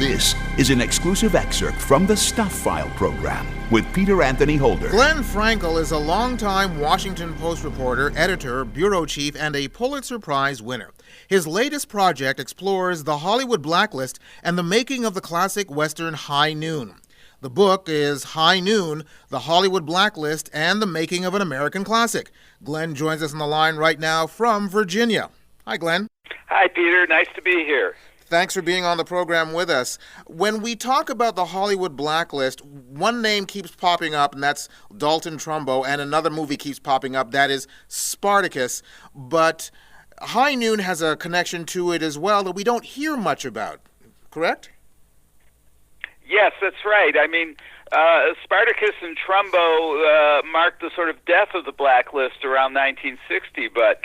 This is an exclusive excerpt from the Stuff File program with Peter Anthony Holder. Glenn Frankel is a longtime Washington Post reporter, editor, bureau chief, and a Pulitzer Prize winner. His latest project explores the Hollywood Blacklist and the making of the classic Western High Noon. The book is High Noon, the Hollywood Blacklist, and the Making of an American Classic. Glenn joins us on the line right now from Virginia. Hi, Glenn. Hi, Peter. Nice to be here. Thanks for being on the program with us. When we talk about the Hollywood Blacklist, one name keeps popping up, and that's Dalton Trumbo, and another movie keeps popping up, that is Spartacus. But High Noon has a connection to it as well that we don't hear much about, correct? Yes, that's right. I mean, Spartacus and Trumbo marked the sort of death of the Blacklist around 1960, but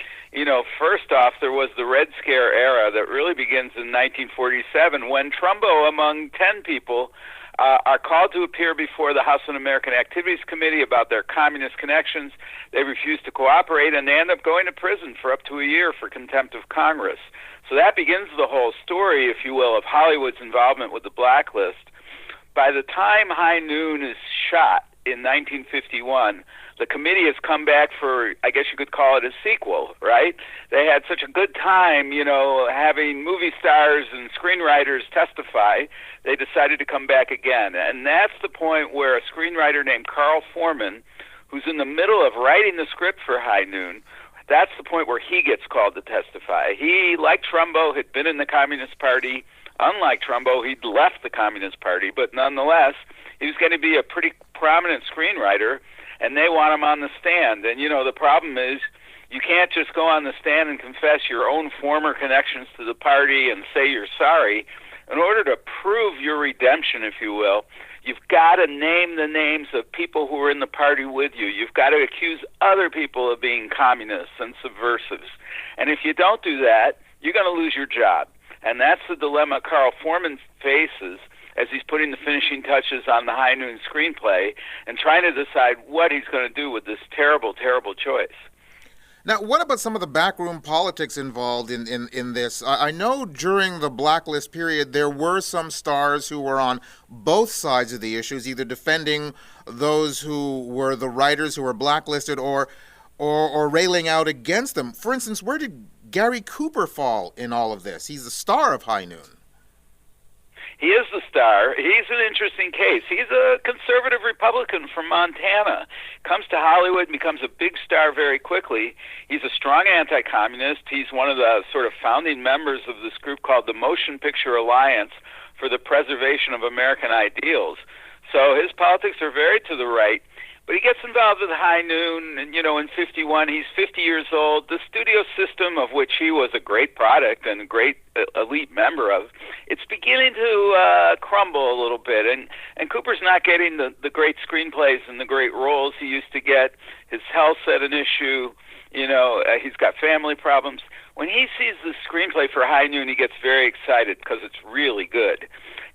first off, there was the Red Scare era that really begins in 1947 when Trumbo, among 10 people, are called to appear before the House Un-American Activities Committee about their communist connections. They refuse to cooperate, and they end up going to prison for up to a year for contempt of Congress. So that begins the whole story, if you will, of Hollywood's involvement with the Blacklist. By the time High Noon is shot in 1951, the committee has come back for, I guess you could call it a sequel, right? They had such a good time, having movie stars and screenwriters testify, they decided to come back again. And that's the point where a screenwriter named Carl Foreman, who's in the middle of writing the script for High Noon, that's the point where he gets called to testify. He, like Trumbo, had been in the Communist Party. Unlike Trumbo, he'd left the Communist Party, but nonetheless, he was going to be a pretty prominent screenwriter, and they want him on the stand. And, the problem is you can't just go on the stand and confess your own former connections to the party and say you're sorry. In order to prove your redemption, if you will, you've got to name the names of people who were in the party with you. You've got to accuse other people of being communists and subversives. And if you don't do that, you're going to lose your job. And that's the dilemma Carl Foreman faces as he's putting the finishing touches on the High Noon screenplay and trying to decide what he's going to do with this terrible, terrible choice. Now, what about some of the backroom politics involved in this? I know during the Blacklist period, there were some stars who were on both sides of the issues, either defending those who were the writers who were blacklisted or railing out against them. For instance, where did Gary Cooper fall in all of this? He's the star of High Noon. He is the star. He's an interesting case. He's a conservative Republican from Montana. Comes to Hollywood and becomes a big star very quickly. He's a strong anti-communist. He's one of the sort of founding members of this group called the Motion Picture Alliance for the Preservation of American Ideals. So his politics are very to the right. But he gets involved with High Noon, and, in 51, he's 50 years old. The studio system, of which he was a great product and a great elite member of, it's beginning to crumble a little bit. And Cooper's not getting the great screenplays and the great roles he used to get. His health's at an issue. He's got family problems. When he sees the screenplay for High Noon, he gets very excited because it's really good.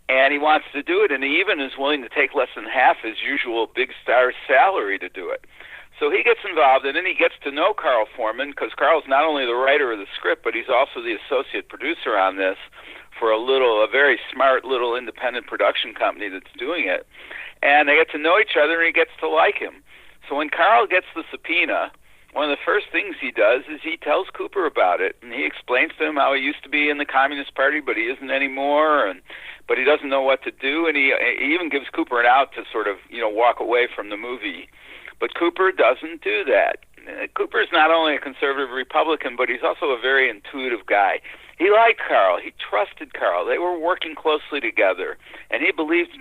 And he wants to do it, and he even is willing to take less than half his usual big star salary to do it. So he gets involved, and then he gets to know Carl Foreman, because Carl's not only the writer of the script, but he's also the associate producer on this for a very smart little independent production company that's doing it. And they get to know each other, and he gets to like him. So when Carl gets the subpoena, one of the first things he does is he tells Cooper about it, and he explains to him how he used to be in the Communist Party, but he isn't anymore, but he doesn't know what to do, and he even gives Cooper an out to sort of, walk away from the movie. But Cooper doesn't do that. Cooper's not only a conservative Republican, but he's also a very intuitive guy. He liked Carl. He trusted Carl. They were working closely together, and he believed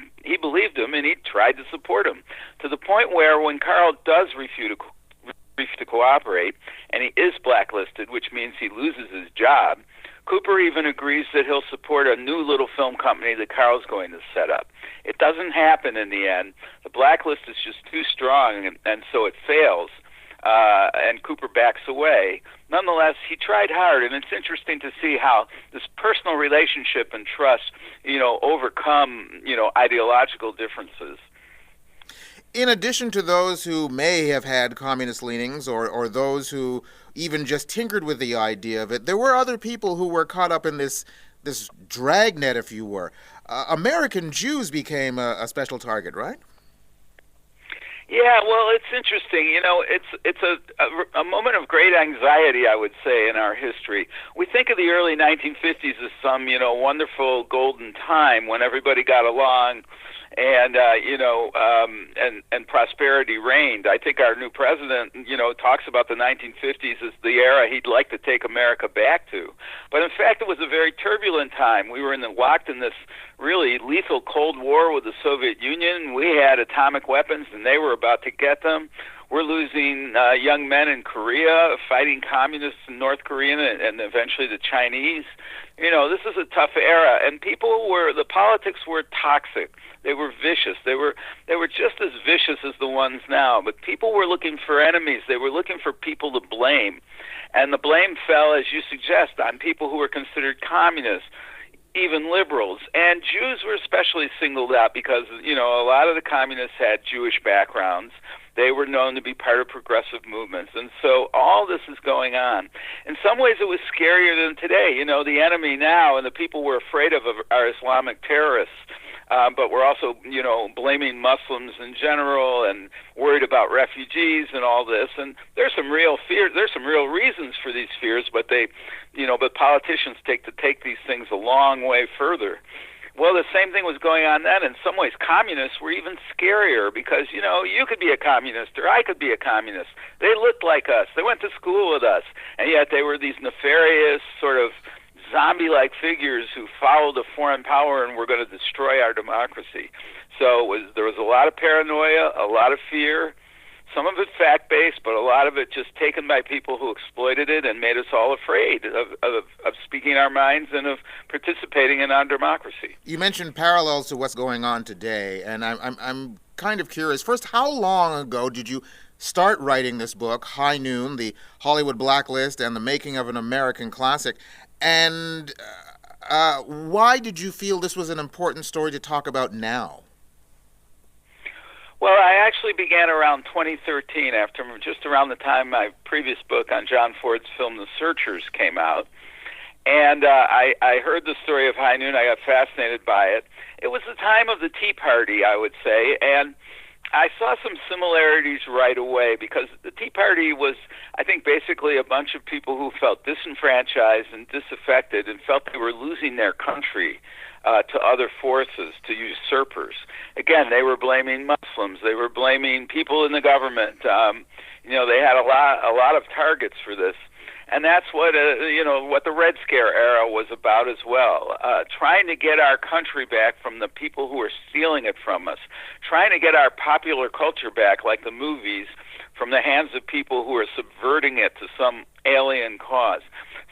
him, and he tried to support him, to the point where when Carl does refuse to cooperate, and he is blacklisted, which means he loses his job, Cooper even agrees that he'll support a new little film company that Carl's going to set up. It doesn't happen in the end. The blacklist is just too strong, and so it fails, and Cooper backs away. Nonetheless, he tried hard, and it's interesting to see how this personal relationship and trust, overcome, ideological differences. In addition to those who may have had communist leanings or those who even just tinkered with the idea of it, there were other people who were caught up in this this dragnet, if you were. American Jews became a special target, right? Yeah, well, it's interesting. You know, it's a moment of great anxiety, I would say, in our history. We think of the early 1950s as some, wonderful golden time when everybody got along and and prosperity reigned. I think our new president, talks about the 1950s as the era he'd like to take America back to. But in fact, it was a very turbulent time. We were locked in this really lethal Cold War with the Soviet Union. We had atomic weapons, and they were about to get them. We're losing young men in Korea, fighting communists in North Korea, and eventually the Chinese. This is a tough era, and the politics were toxic. They were vicious. They were just as vicious as the ones now. But people were looking for enemies. They were looking for people to blame, and the blame fell, as you suggest, on people who were considered communists, even liberals. And Jews were especially singled out because, a lot of the communists had Jewish backgrounds. They were known to be part of progressive movements. And so all this is going on. In some ways, it was scarier than today. The enemy now and the people we're afraid of are Islamic terrorists. But we're also, blaming Muslims in general and worried about refugees and all this. And there's some real fears. There's some real reasons for these fears, but but politicians take these things a long way further. Well, the same thing was going on then. In some ways, communists were even scarier because, you could be a communist or I could be a communist. They looked like us. They went to school with us. And yet they were these nefarious sort of zombie-like figures who followed a foreign power and were going to destroy our democracy. So there was a lot of paranoia, a lot of fear, some of it fact-based, but a lot of it just taken by people who exploited it and made us all afraid of speaking our minds and of participating in our democracy. You mentioned parallels to what's going on today, and I'm kind of curious. First, how long ago did you start writing this book, High Noon, the Hollywood Blacklist and the Making of an American Classic? And why did you feel this was an important story to talk about now? Well, I actually began around 2013, just around the time my previous book on John Ford's film The Searchers came out. And I heard the story of High Noon. I got fascinated by it. It was the time of the Tea Party, I would say, and I saw some similarities right away because the Tea Party was, I think, basically a bunch of people who felt disenfranchised and disaffected and felt they were losing their country to other forces, to usurpers. Again, they were blaming Muslims. They were blaming people in the government. They had a lot of targets for this. And that's what the Red Scare era was about as well, trying to get our country back from the people who are stealing it from us, trying to get our popular culture back, like the movies, from the hands of people who are subverting it to some alien cause.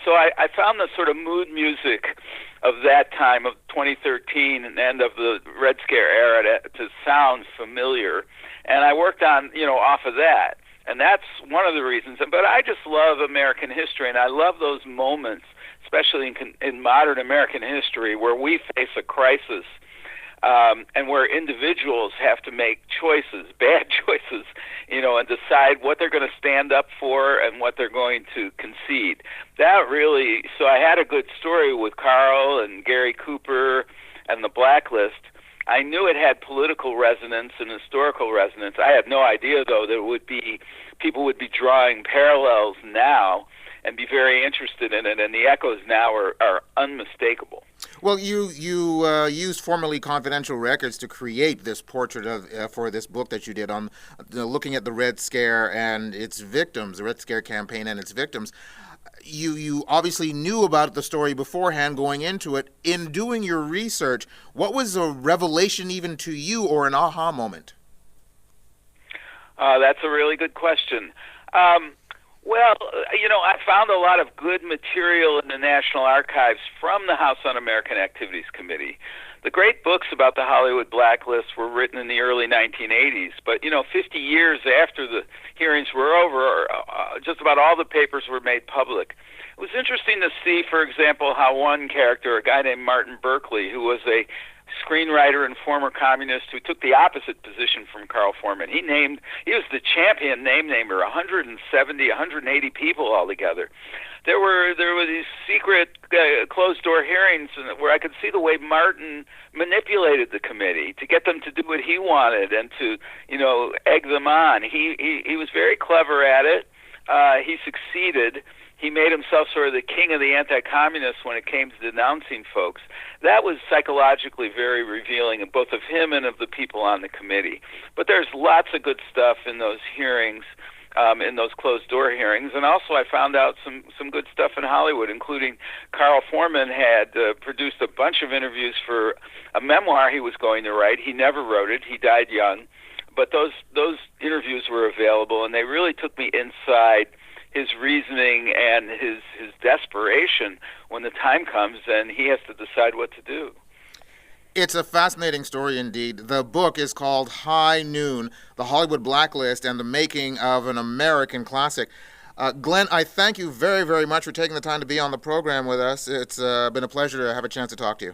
So I found the sort of mood music of that time, of 2013 and of the Red Scare era, to sound familiar, and I worked on, off of that. And that's one of the reasons. But I just love American history, and I love those moments, especially in modern American history, where we face a crisis and where individuals have to make choices, bad choices, and decide what they're going to stand up for and what they're going to concede. So I had a good story with Carl and Gary Cooper and the Blacklist. I knew it had political resonance and historical resonance. I had no idea, though, that people would be drawing parallels now and be very interested in it, and the echoes now are unmistakable. Well, you used formerly confidential records to create this portrait for this book that you did on looking at the Red Scare and its victims, the Red Scare campaign and its victims. You obviously knew about the story beforehand going into it. In doing your research, what was a revelation even to you or an aha moment? That's a really good question. I found a lot of good material in the National Archives from the House Un-American Activities Committee. The great books about the Hollywood Blacklist were written in the early 1980s, but 50 years after the hearings were over, just about all the papers were made public. It was interesting to see, for example, how one character, a guy named Martin Berkeley, who was a screenwriter and former communist who took the opposite position from Carl Foreman. He was the champion name-namer, 170, 180 people altogether. There were these secret closed-door hearings where I could see the way Martin manipulated the committee to get them to do what he wanted and to, egg them on. He was very clever at it. He succeeded. He made himself sort of the king of the anti-communists when it came to denouncing folks. That was psychologically very revealing, of both of him and of the people on the committee. But there's lots of good stuff in those hearings, in those closed-door hearings. And also I found out some good stuff in Hollywood, including Carl Foreman had produced a bunch of interviews for a memoir he was going to write. He never wrote it. He died young. But those interviews were available, and they really took me inside his reasoning and his desperation when the time comes and he has to decide what to do. It's a fascinating story indeed. The book is called High Noon, The Hollywood Blacklist and the Making of an American Classic. Glenn, I thank you very, very much for taking the time to be on the program with us. It's been a pleasure to have a chance to talk to you.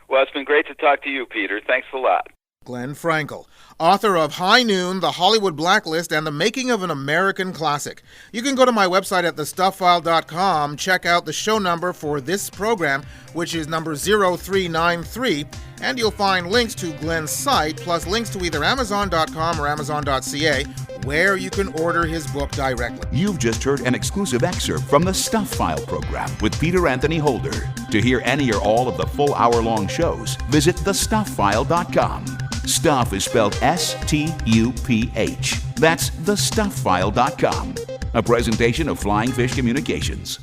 Well, it's been great to talk to you, Peter. Thanks a lot. Glenn Frankel, author of High Noon, The Hollywood Blacklist, and the Making of an American Classic. You can go to my website at thestufffile.com, check out the show number for this program, which is number 0393, and you'll find links to Glenn's site, plus links to either Amazon.com or Amazon.ca, where you can order his book directly. You've just heard an exclusive excerpt from the Stuff File program with Peter Anthony Holder. To hear any or all of the full hour-long shows, visit thestufffile.com. Stuff is spelled S-T-U-P-H. That's thestufffile.com. A presentation of Flying Fish Communications.